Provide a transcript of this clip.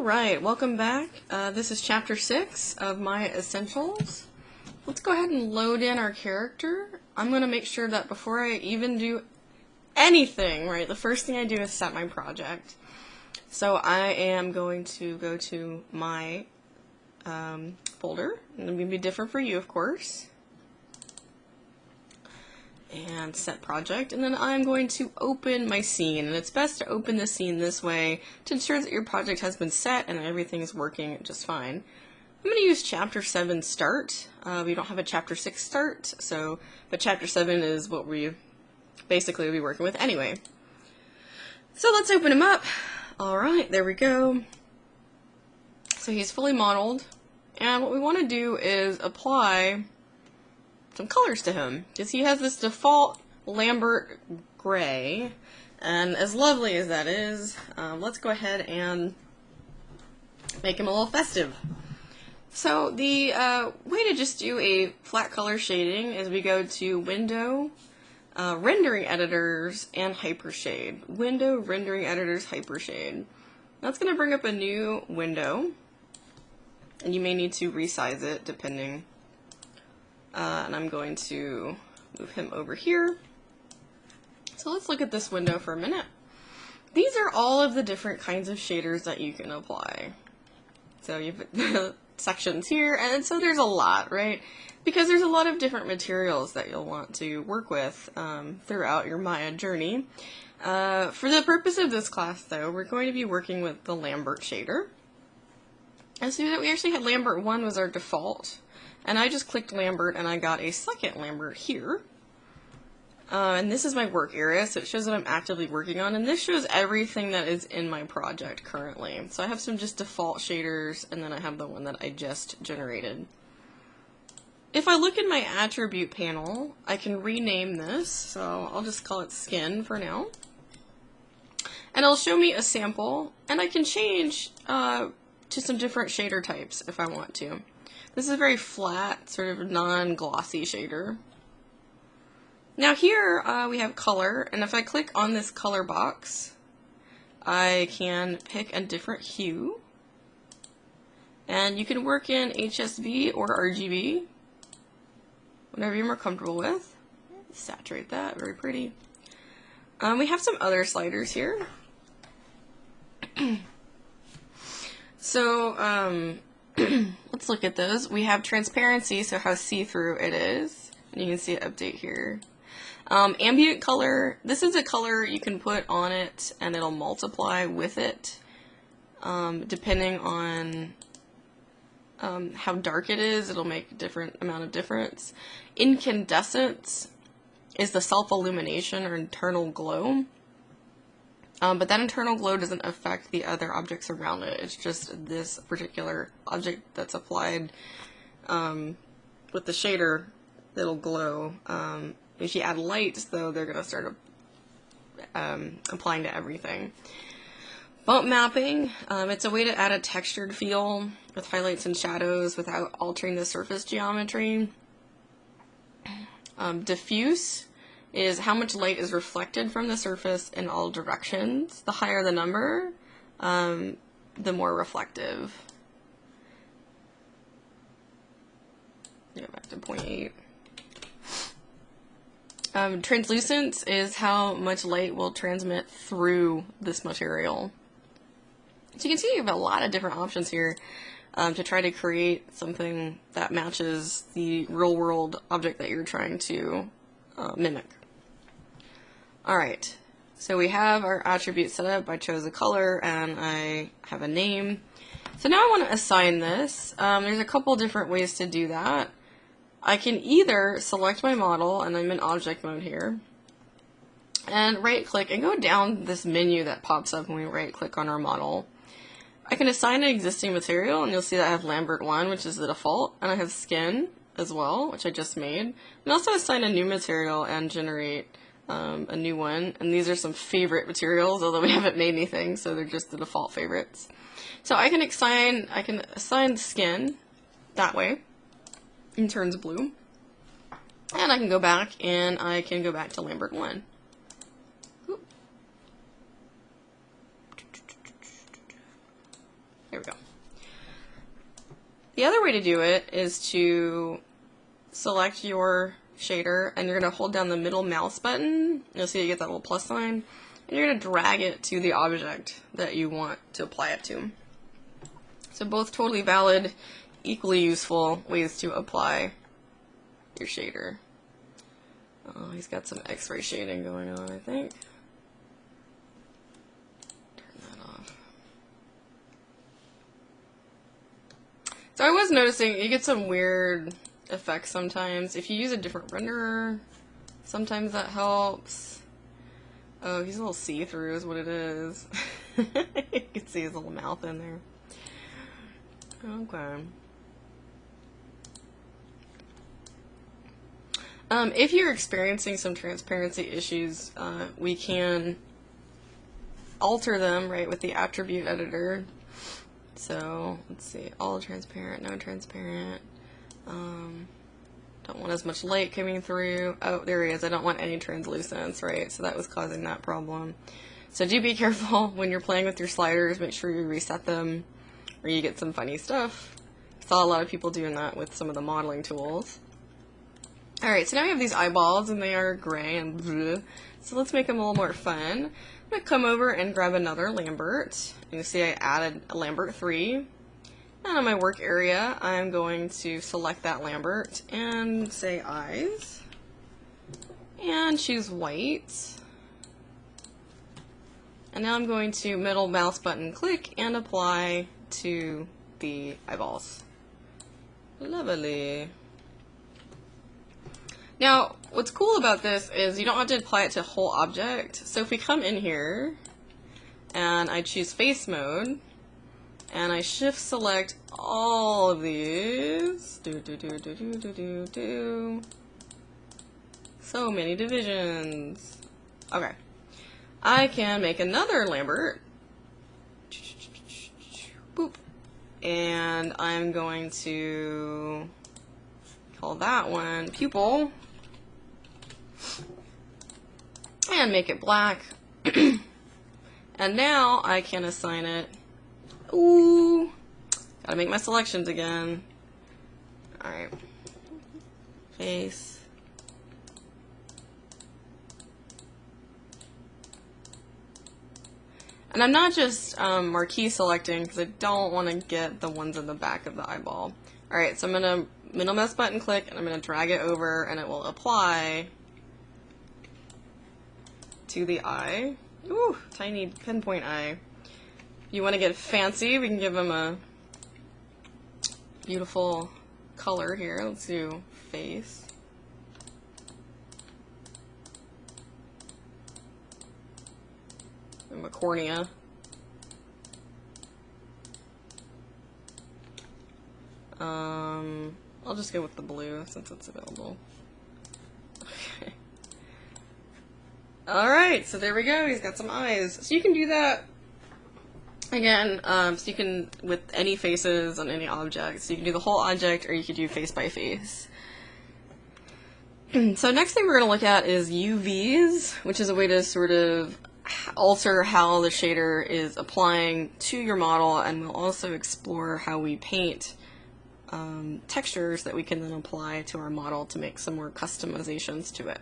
Alright, welcome back. This is chapter 6 of my essentials. Let's go ahead and load in our character. I'm going to make sure that before I even do anything, right, the first thing I do is set my project. So I am going to go to my folder, and it's going to be different for you, of course, and set project, and then I'm going to open my scene, and it's best to open the scene this way to ensure that your project has been set and everything is working just fine. I'm going to use chapter 7 start. We don't have a chapter 6 start, but chapter 7 is what we basically will be working with anyway. So let's open him up. Alright, there we go. So he's fully modeled, and what we want to do is apply some colors to him, because he has this default Lambert gray, and as lovely as that is, let's go ahead and make him a little festive. So the way to just do a flat color shading is we go to Window, Rendering Editors, and Hypershade. Window, Rendering Editors, Hypershade. That's going to bring up a new window, and you may need to resize it depending. And I'm going to move him over here. So let's look at this window for a minute. These are all of the different kinds of shaders that you can apply. So you've the sections here, and so there's a lot, right? Because there's a lot of different materials that you'll want to work with throughout your Maya journey. For the purpose of this class, though, we're going to be working with the Lambert shader. And so we actually had Lambert 1 was our default. And I just clicked Lambert and I got a second Lambert here. And this is my work area, so it shows that I'm actively working on, and this shows everything that is in my project currently. So I have some just default shaders, and then I have the one that I just generated. If I look in my attribute panel, I can rename this, so I'll just call it skin for now. And it'll show me a sample, and I can change to some different shader types if I want to. This is a very flat, sort of non-glossy shader. Now here we have color, and if I click on this color box, I can pick a different hue. And you can work in HSV or RGB, whatever you're more comfortable with. Saturate that, very pretty. We have some other sliders here. So, let's look at those. We have transparency, so how see-through it is. And you can see it update here. Ambient color, this is a color you can put on it and it'll multiply with it, depending on how dark it is, it'll make a different amount of difference. Incandescence is the self-illumination or internal glow. But that internal glow doesn't affect the other objects around it. It's just this particular object that's applied with the shader that'll glow. If you add lights, though, they're going to start applying to everything. Bump mapping, it's a way to add a textured feel with highlights and shadows without altering the surface geometry. Diffuse is how much light is reflected from the surface in all directions. The higher the number, the more reflective. Go back to 0.8. Translucence is how much light will transmit through this material. So you can see you have a lot of different options here to try to create something that matches the real-world object that you're trying to mimic. Alright, so we have our attribute set up. I chose a color and I have a name. So now I want to assign this. There's a couple different ways to do that. I can either select my model, and I'm in object mode here, and right click and go down this menu that pops up when we right click on our model. I can assign an existing material, and you'll see that I have Lambert 1, which is the default, and I have skin as well, which I just made. And also assign a new material and generate a new one, and these are some favorite materials, although we haven't made anything, so they're just the default favorites. So I can assign skin that way. It turns blue, and I can go back and I can go back to Lambert 1. Oop. There The other way to do it is to select your shader, and you're going to hold down the middle mouse button. You'll see you get that little plus sign, and you're going to drag it to the object that you want to apply it to. So both totally valid, equally useful ways to apply your shader. Oh, he's got some X-ray shading going on, I think. Turn that off. So I was noticing you get some weird effects sometimes. If you use a different renderer, sometimes that helps. Oh, he's a little see-through is what it is. You can see his little mouth in there. Okay. If you're experiencing some transparency issues, we can alter them, right, with the attribute editor. So, let's see, all transparent, no transparent. Don't want as much light coming through. Oh, there he is. I don't want any translucence, right? So that was causing that problem. So do be careful when you're playing with your sliders. Make sure you reset them, or you get some funny stuff. I saw a lot of people doing that with some of the modeling tools. Alright, so now we have these eyeballs, and they are gray and blue. So let's make them a little more fun. I'm going to come over and grab another Lambert. You can see I added a Lambert 3. And on my work area, I'm going to select that Lambert and say eyes. And choose white. And now I'm going to middle mouse button click and apply to the eyeballs. Lovely. Now, what's cool about this is you don't have to apply it to a whole object. So if we come in here and I choose face mode and I shift select all of these, so many divisions. Okay. I can make another Lambert. Boop. And I'm going to call that one pupil. And make it black. And now I can assign it. Ooh. Gotta make my selections again. Alright. Face. And I'm not just marquee selecting because I don't want to get the ones in the back of the eyeball. Alright, so I'm going to middle mouse button click and I'm going to drag it over and it will apply to the eye. Ooh, tiny pinpoint eye. If you want to get fancy, we can give them a beautiful color here. Let's do face. A cornea. I'll just go with the blue since it's available. Okay. Alright, so there we go. He's got some eyes. So you can do that again, so you can, with any faces on any object. So you can do the whole object or you could do face by face. So next thing we're going to look at is UVs, which is a way to sort of alter how the shader is applying to your model, and we'll also explore how we paint textures that we can then apply to our model to make some more customizations to it.